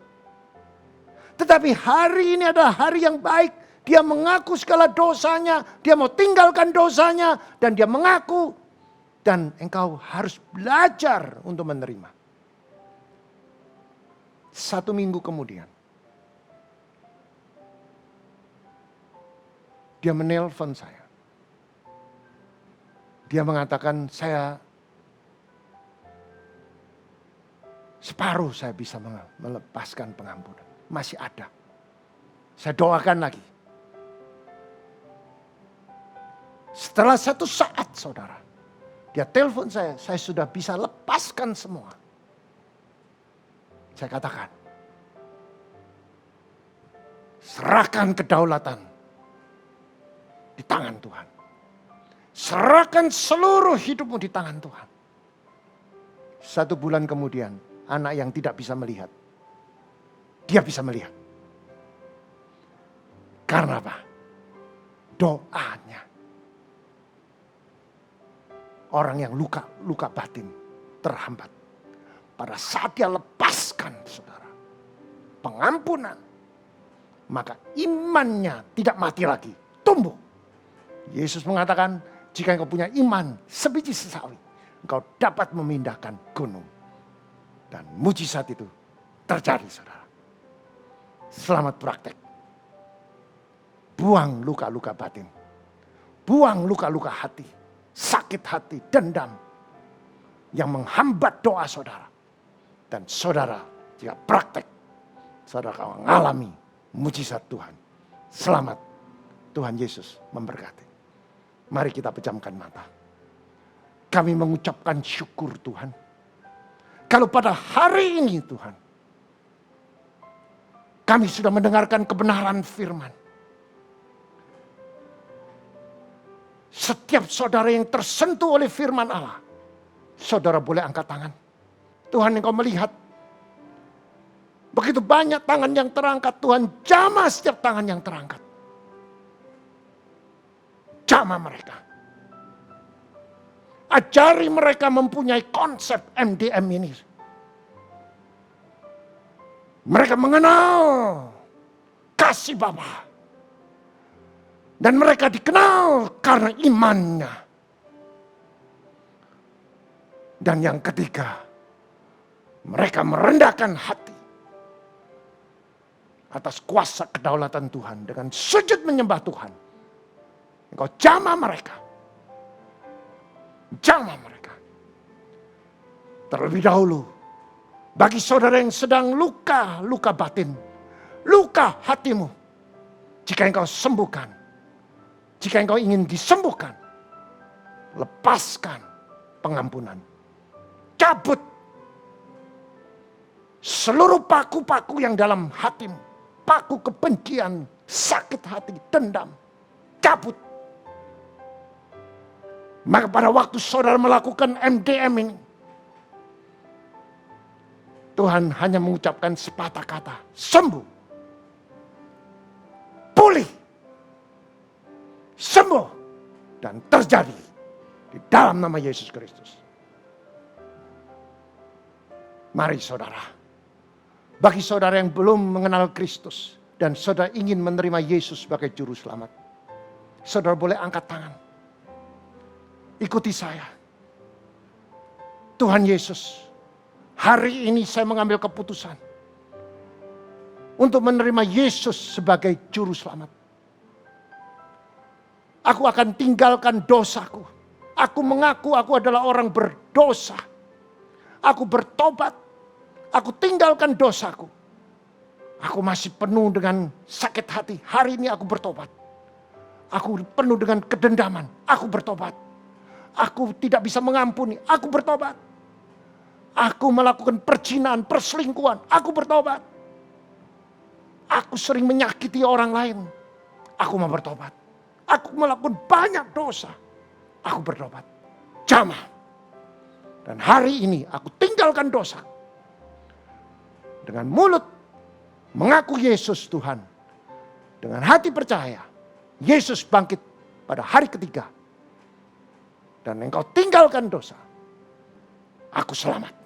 Tetapi hari ini adalah hari yang baik. Dia mengaku segala dosanya. Dia mau tinggalkan dosanya. Dan dia mengaku. Dan engkau harus belajar untuk menerima. 1 minggu kemudian. Dia menelpon saya. Dia mengatakan saya separuh saya bisa melepaskan pengampunan. Masih ada. Saya doakan lagi. Setelah 1 saat saudara. Dia telepon saya sudah bisa lepaskan semua. Saya katakan. Serahkan kedaulatan di tangan Tuhan. Serahkan seluruh hidupmu di tangan Tuhan. 1 bulan kemudian, anak yang tidak bisa melihat, dia bisa melihat. Karena apa? Doanya. Orang yang luka batin terhambat. Pada saat dia lepaskan saudara, pengampunan, maka imannya tidak mati lagi, tumbuh. Yesus mengatakan, jika engkau punya iman sebiji sesawi, engkau dapat memindahkan gunung. Dan mujizat itu terjadi saudara. Selamat praktek. Buang luka-luka batin. Buang luka-luka hati. Sakit hati, dendam. Yang menghambat doa saudara. Dan saudara jika praktek, saudara akan mengalami mujizat Tuhan. Selamat. Tuhan Yesus memberkati. Mari kita pejamkan mata. Kami mengucapkan syukur Tuhan. Kalau pada hari ini Tuhan, kami sudah mendengarkan kebenaran firman. Setiap saudara yang tersentuh oleh firman Allah, saudara boleh angkat tangan. Tuhan engkau melihat, begitu banyak tangan yang terangkat, Tuhan jamah setiap tangan yang terangkat. Jamah mereka. Ajari mereka mempunyai konsep MDM ini. Mereka mengenal kasih Bapa. Dan mereka dikenal karena imannya. Dan yang ketiga, mereka merendahkan hati atas kuasa kedaulatan Tuhan dengan sujud menyembah Tuhan. Engkau jamah mereka. Jamah mereka. Terlebih dahulu, bagi saudara yang sedang luka batin, luka hatimu, jika engkau sembuhkan, jika engkau ingin disembuhkan, lepaskan pengampunan. Cabut seluruh paku-paku yang dalam hatimu, paku kebencian, sakit hati, dendam, cabut. Maka pada waktu saudara melakukan MDM ini, Tuhan hanya mengucapkan sepatah kata, sembuh, pulih, sembuh, dan terjadi di dalam nama Yesus Kristus. Mari saudara, bagi saudara yang belum mengenal Kristus dan saudara ingin menerima Yesus sebagai juru selamat, saudara boleh angkat tangan. Ikuti saya. Tuhan Yesus, hari ini saya mengambil keputusan untuk menerima Yesus sebagai juru selamat. Aku akan tinggalkan dosaku. Aku mengaku aku adalah orang berdosa. Aku bertobat. Aku tinggalkan dosaku. Aku masih penuh dengan sakit hati. Hari ini aku bertobat. Aku penuh dengan kedendaman. Aku bertobat. Aku tidak bisa mengampuni. Aku bertobat. Aku melakukan perzinahan, perselingkuhan. Aku bertobat. Aku sering menyakiti orang lain. Aku mau bertobat. Aku melakukan banyak dosa. Aku bertobat. Jamah. Dan hari ini aku tinggalkan dosa. Dengan mulut mengaku Yesus Tuhan. Dengan hati percaya Yesus bangkit pada hari ketiga. Dan engkau tinggalkan dosa. Aku selamat.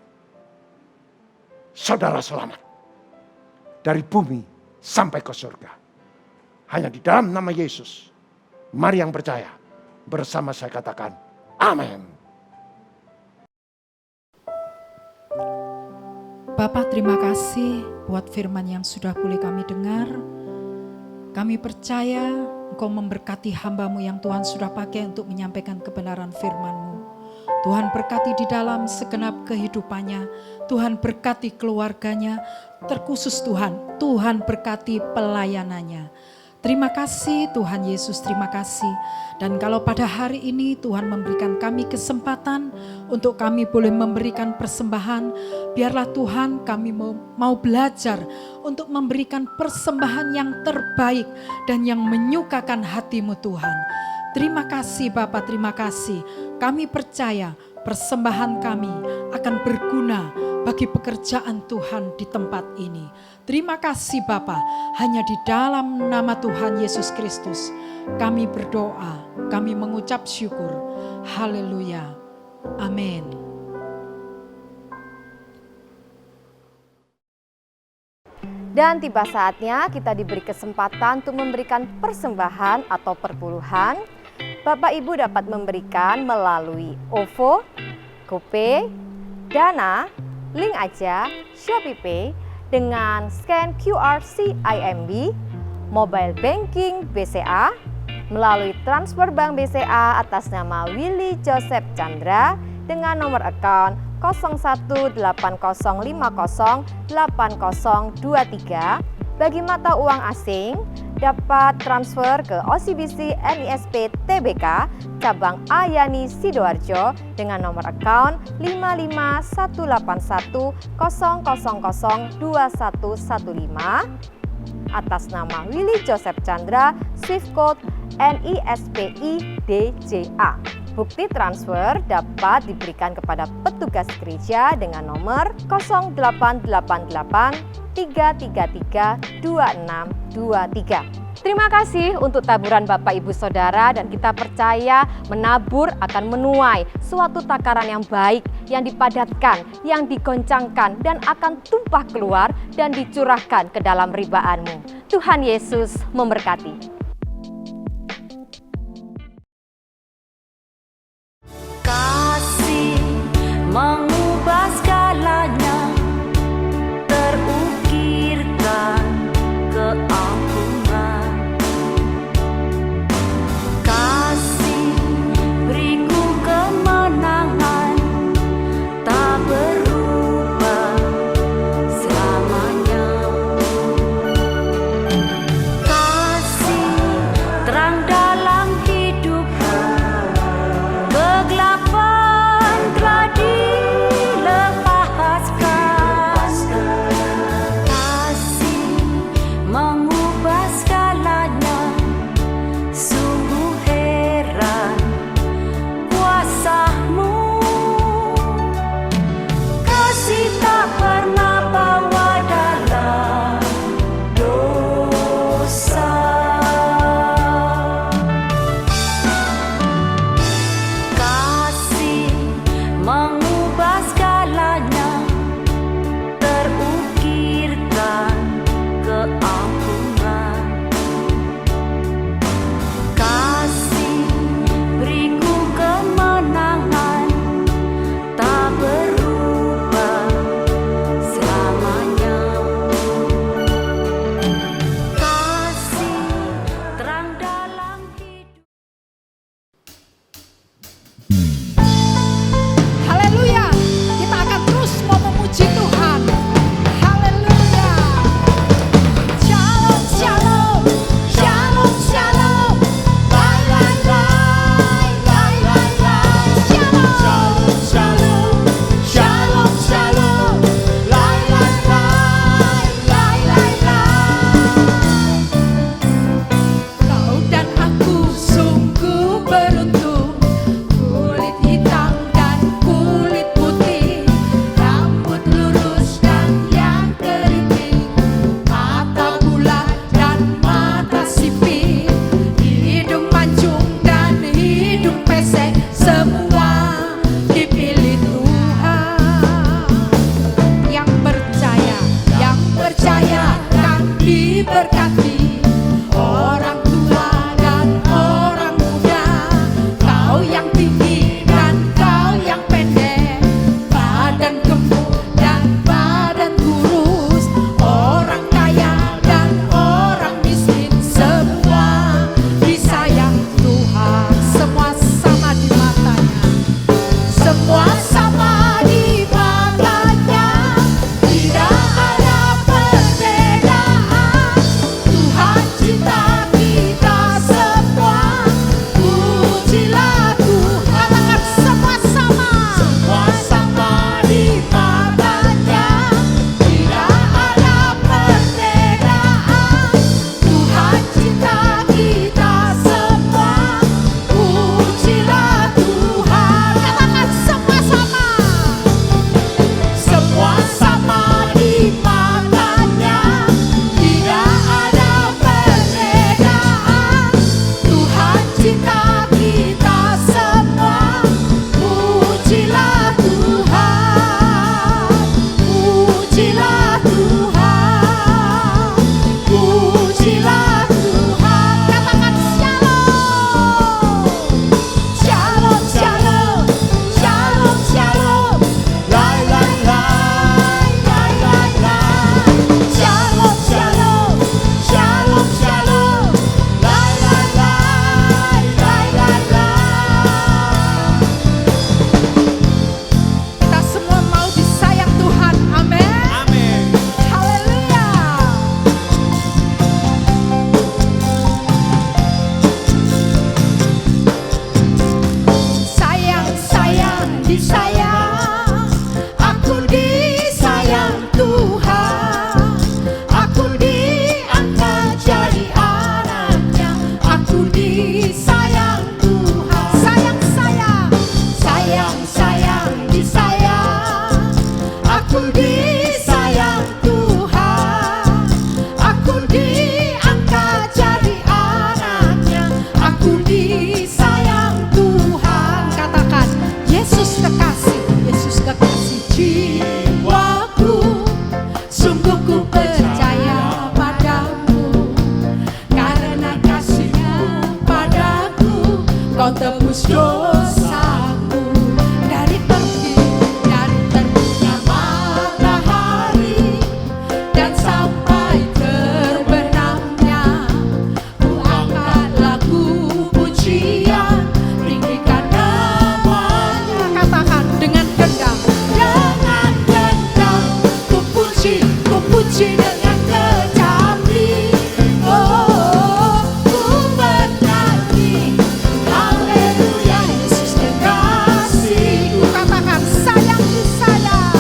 Saudara selamat. Dari bumi sampai ke surga. Hanya di dalam nama Yesus. Mari yang percaya. Bersama saya katakan. Amin. Bapak, terima kasih buat firman yang sudah boleh kami dengar. Kami percaya Engkau memberkati hamba-Mu yang Tuhan sudah pakai untuk menyampaikan kebenaran firman-Mu. Tuhan berkati di dalam segenap kehidupannya. Tuhan berkati keluarganya. Terkhusus Tuhan berkati pelayanannya. Terima kasih Tuhan Yesus, terima kasih. Dan kalau pada hari ini Tuhan memberikan kami kesempatan untuk kami boleh memberikan persembahan, biarlah Tuhan kami mau belajar untuk memberikan persembahan yang terbaik dan yang menyukakan hati-Mu Tuhan. Terima kasih Bapa, terima kasih. Kami percaya persembahan kami akan berguna bagi pekerjaan Tuhan di tempat ini. Terima kasih Bapa, hanya di dalam nama Tuhan Yesus Kristus kami berdoa, kami mengucap syukur. Haleluya. Amin. Dan tiba saatnya kita diberi kesempatan untuk memberikan persembahan atau perpuluhan. Bapak Ibu dapat memberikan melalui OVO, GoPay, Dana, Link Aja, ShopeePay dengan scan QR CIMB, Mobile Banking BCA, melalui transfer bank BCA atas nama Willy Joseph Chandra dengan nomor account 0150508023. Bagi mata uang asing dapat transfer ke OCBC NISP TBK cabang Ayani Sidoarjo dengan nomor account 5518100002115 atas nama Willy Joseph Chandra, Swift Code NISPI DJA. Bukti transfer dapat diberikan kepada petugas gereja dengan nomor 0888-333-2623. Terima kasih untuk taburan Bapak Ibu Saudara, dan kita percaya menabur akan menuai suatu takaran yang baik, yang dipadatkan, yang digoncangkan, dan akan tumpah keluar dan dicurahkan ke dalam ribaanmu. Tuhan Yesus memberkati. Kasih mengubah segalanya, terukirkan keampunan. Kasih beriku kemenangan, tak ber Sungguh ku percaya padamu, karena kasih-Nya padaku, Kau tebus dosaku. Dari terbitnya matahari dan sampai terbenamnya, ku angkat lagu pujian, tinggikan namanya. Katakan dengan gendang, dengan gendang ku puji dengan kecapi. Oh, ku bernyanyi haleluya, Yesus kekasihku. Katakan sayang disayang,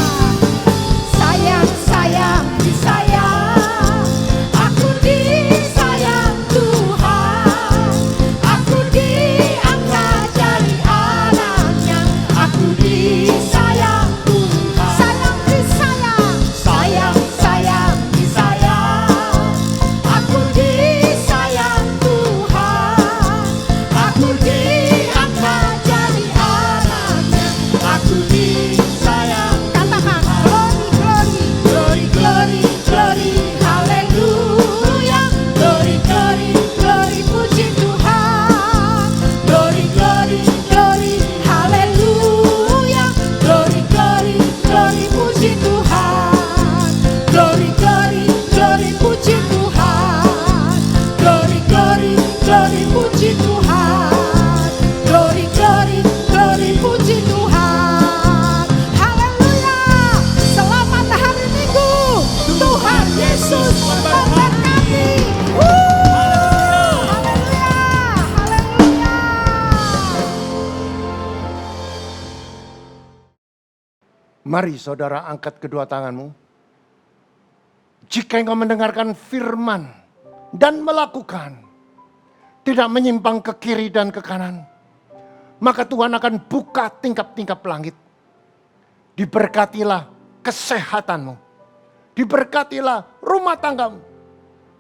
sayang sayang disayang, aku disayang Tuhan, aku diangkat jadi anaknya, aku disayang Tuhan. Sayang disayang, sayang sayang disayang, aku disayang Tuhan, aku diangkat jadi anaknya, aku disayang. Katakan glory, glory, glory, glory, glory, haleluya, glory, glory, glory, puji Tuhan, glory, glory, glory, haleluya, glory, glory, glory, puji Tuhan, glory, glory, glory, puji Tuhan, glory, glory, glory, puji Tuhan, glory, glory, glory, puji Tuhan, haleluya. Selamat hari Minggu, Tuhan Yesus memberkati. Haleluya, haleluya. Mari saudara angkat kedua tanganmu. Jika engkau mendengarkan firman dan melakukan, tidak menyimpang ke kiri dan ke kanan, maka Tuhan akan buka tingkap-tingkap langit. Diberkatilah kesehatanmu, diberkatilah rumah tanggamu,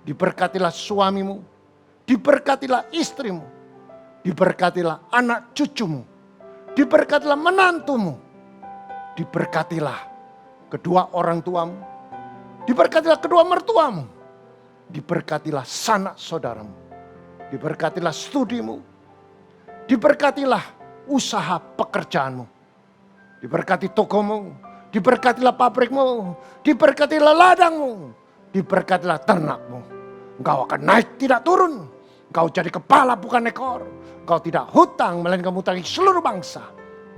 diberkatilah suamimu, diberkatilah istrimu, diberkatilah anak cucumu, diberkatilah menantumu, diberkatilah kedua orang tuamu, diberkatilah kedua mertuamu, diberkatilah sanak saudaramu, diberkatilah studimu, diberkatilah usaha pekerjaanmu, diberkati tokomu, diberkatilah pabrikmu, diberkatilah ladangmu, diberkatilah ternakmu. Engkau akan naik tidak turun, engkau jadi kepala bukan ekor, engkau tidak hutang melainkan mengutangi seluruh bangsa.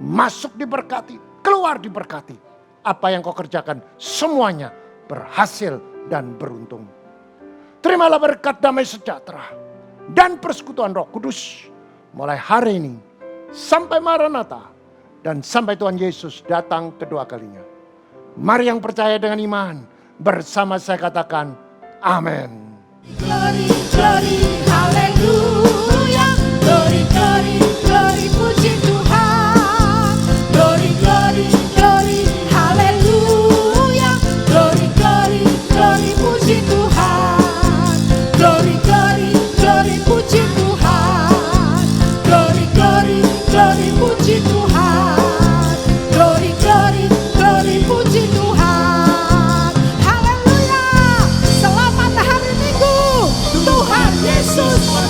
Masuk diberkati, keluar diberkati. Apa yang kau kerjakan semuanya berhasil dan beruntung. Terimalah berkat damai sejahtera dan persekutuan Roh Kudus mulai hari ini sampai Maranatha dan sampai Tuhan Yesus datang kedua kalinya. Mari yang percaya dengan iman bersama saya katakan amin. Glory, glory, haleluya, glory, glory, glory, puji Tuhan, glory, glory, glory, haleluya, glory, glory, glory, puji Tuhan, glory, glory, glory, puji Tuhan, glory, glory, glory, puji Tuhan, glory, glory, glory, puji Tuhan, haleluya. Selamat hari Minggu, Tuhan Yesus